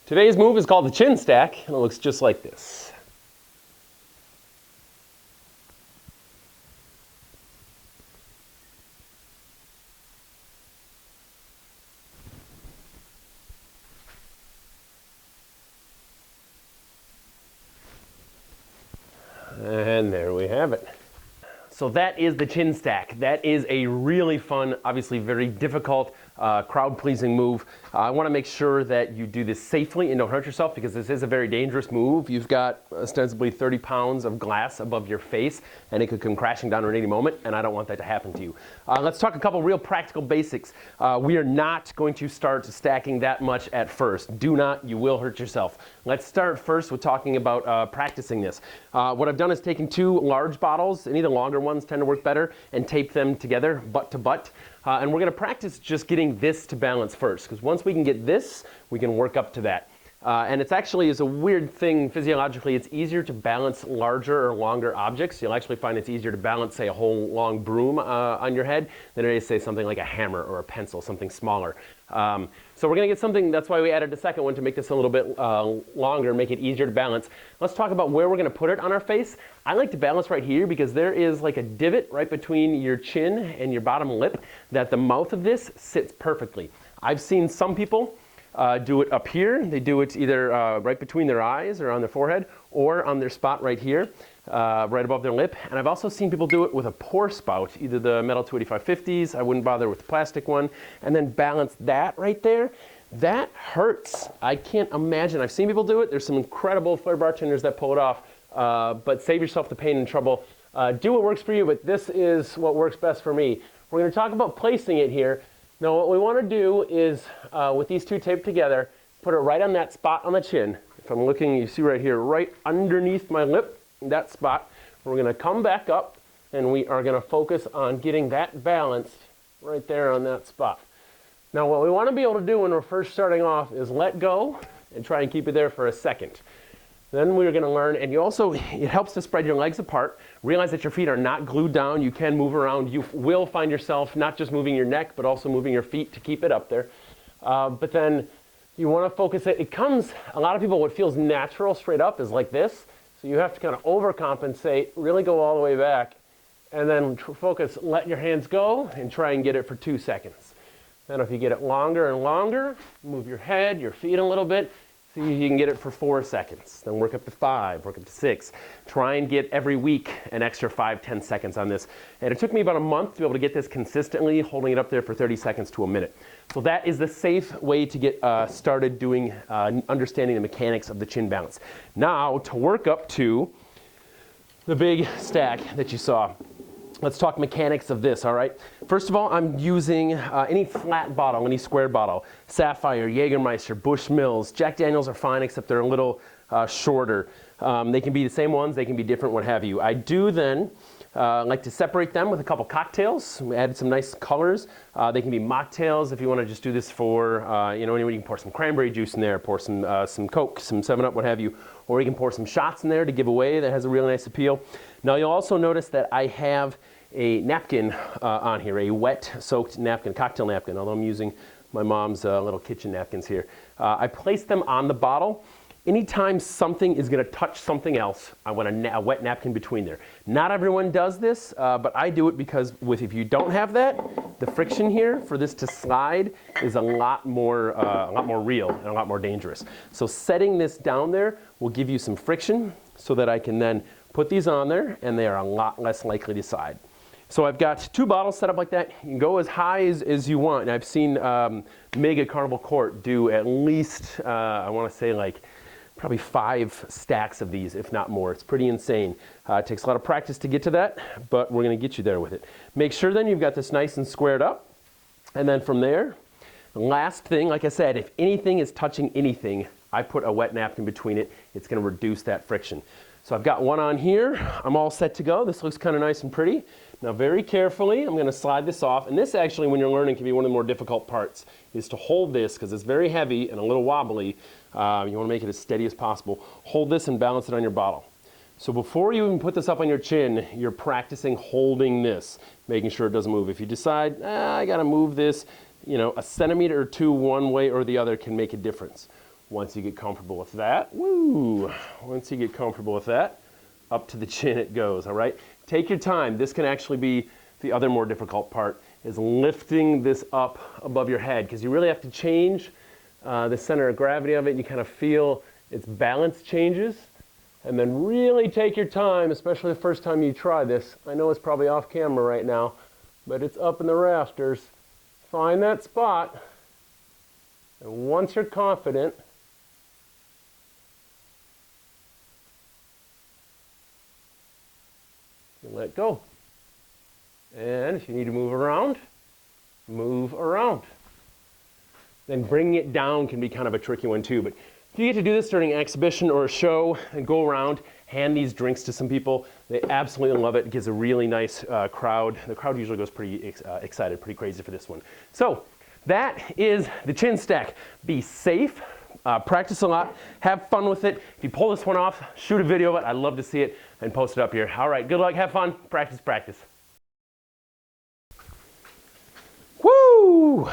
Today's move is called the chin stack, and it looks just like this. And there we have it. So that is the chin stack. That is a really fun, obviously very difficult, crowd-pleasing move. I want to make sure that you do this safely and don't hurt yourself because this is a very dangerous move. You've got ostensibly 30 pounds of glass above your face and it could come crashing down at any moment, and I don't want that to happen to you. Let's talk a couple real practical basics. We are not going to start stacking that much at first. Do not, you will hurt yourself. Let's start first with talking about practicing this. What I've done is taken two large bottles, any of the longer ones tend to work better, and tape them together butt to butt. And we're going to practice just getting this to balance first, because once we can get this, we can work up to that. And it's actually is a weird thing physiologically. It's easier to balance larger or longer objects. You'll actually find it's easier to balance, say, a whole long broom on your head than it is, say, something like a hammer or a pencil, something smaller. So we're going to get something, that's why we added a second one to make this a little bit longer, make it easier to balance. Let's talk about where we're going to put it on our face. I like to balance right here because there is like a divot right between your chin and your bottom lip that the mouth of this sits perfectly. I've seen some people do it up here. They do it either right between their eyes or on their forehead or on their spot right here, right above their lip. And I've also seen people do it with a pour spout, either the metal 285/50s, I wouldn't bother with the plastic one, and then balance that right there. That hurts. I can't imagine. I've seen people do it. There's some incredible Flair bartenders that pull it off, but save yourself the pain and trouble. Do what works for you, but this is what works best for me. We're going to talk about placing it here. Now what we want to do is, with these two taped together, put it right on that spot on the chin. If I'm looking, you see right here, right underneath my lip, that spot. We're going to come back up and we are going to focus on getting that balanced right there on that spot. Now what we want to be able to do when we're first starting off is let go and try and keep it there for a second. Then we're going to learn, and it helps to spread your legs apart. Realize that your feet are not glued down. You can move around. You will find yourself not just moving your neck, but also moving your feet to keep it up there. But then you want to focus it. It comes, a lot of people, what feels natural straight up is like this. So you have to kind of overcompensate, really go all the way back, and then focus, let your hands go, and try and get it for 2 seconds. Then if you get it longer and longer, move your head, your feet a little bit. See if you can get it for 4 seconds. Then work up to 5, work up to 6. Try and get every week an extra 5-10 seconds on this. And it took me about a month to be able to get this consistently, holding it up there for 30 seconds to a minute. So that is the safe way to get started doing, understanding the mechanics of the chin balance. Now to work up to the big stack that you saw. Let's talk mechanics of this, all right? First of all, I'm using any flat bottle, any square bottle. Sapphire, Jägermeister, Bushmills, Jack Daniels are fine except they're a little shorter. They can be the same ones, they can be different, what have you. I do then like to separate them with a couple cocktails. We added some nice colors. They can be mocktails if you want to just do this for, you can pour some cranberry juice in there, pour some Coke, some 7-Up, what have you. Or you can pour some shots in there to give away. That has a really nice appeal. Now you'll also notice that I have a napkin on here, a wet soaked napkin, cocktail napkin, although I'm using my mom's little kitchen napkins here. I place them on the bottle. Anytime something is going to touch something else, I want a wet napkin between there. Not everyone does this, but I do it because if you don't have that, the friction here for this to slide is a lot more real and a lot more dangerous. So setting this down there will give you some friction so that I can then put these on there and they are a lot less likely to slide. So I've got 2 bottles set up like that. You can go as high as you want. And I've seen Mega Carnival Court do at least, I want to say like probably 5 stacks of these, if not more. It's pretty insane. It takes a lot of practice to get to that, but we're going to get you there with it. Make sure then you've got this nice and squared up. And then from there, the last thing, like I said, if anything is touching anything, I put a wet napkin between it. It's going to reduce that friction. So I've got one on here. I'm all set to go. This looks kind of nice and pretty. Now very carefully, I'm going to slide this off. And this actually, when you're learning, can be one of the more difficult parts, is to hold this, because it's very heavy and a little wobbly. You want to make it as steady as possible. Hold this and balance it on your bottle. So before you even put this up on your chin, you're practicing holding this, making sure it doesn't move. If you decide, I got to move this, a centimeter or 2 one way or the other can make a difference. Once you get comfortable with that, woo! Once you get comfortable with that, up to the chin it goes, all right? Take your time. This can actually be the other more difficult part, is lifting this up above your head, because you really have to change the center of gravity of it, and you kind of feel its balance changes. And then really take your time, especially the first time you try this. I know it's probably off camera right now, but it's up in the rafters. Find that spot, and once you're confident, you let go. And if you need to move around, move around. Then bringing it down can be kind of a tricky one too, but if you get to do this during an exhibition or a show and go around, hand these drinks to some people, they absolutely love it. It gives a really nice crowd. The crowd usually goes pretty excited, pretty crazy for this one. So that is the chin stack. Be safe, practice a lot, have fun with it. If you pull this one off, shoot a video of it. I'd love to see it and post it up here. All right, good luck, have fun, practice, practice. Woo!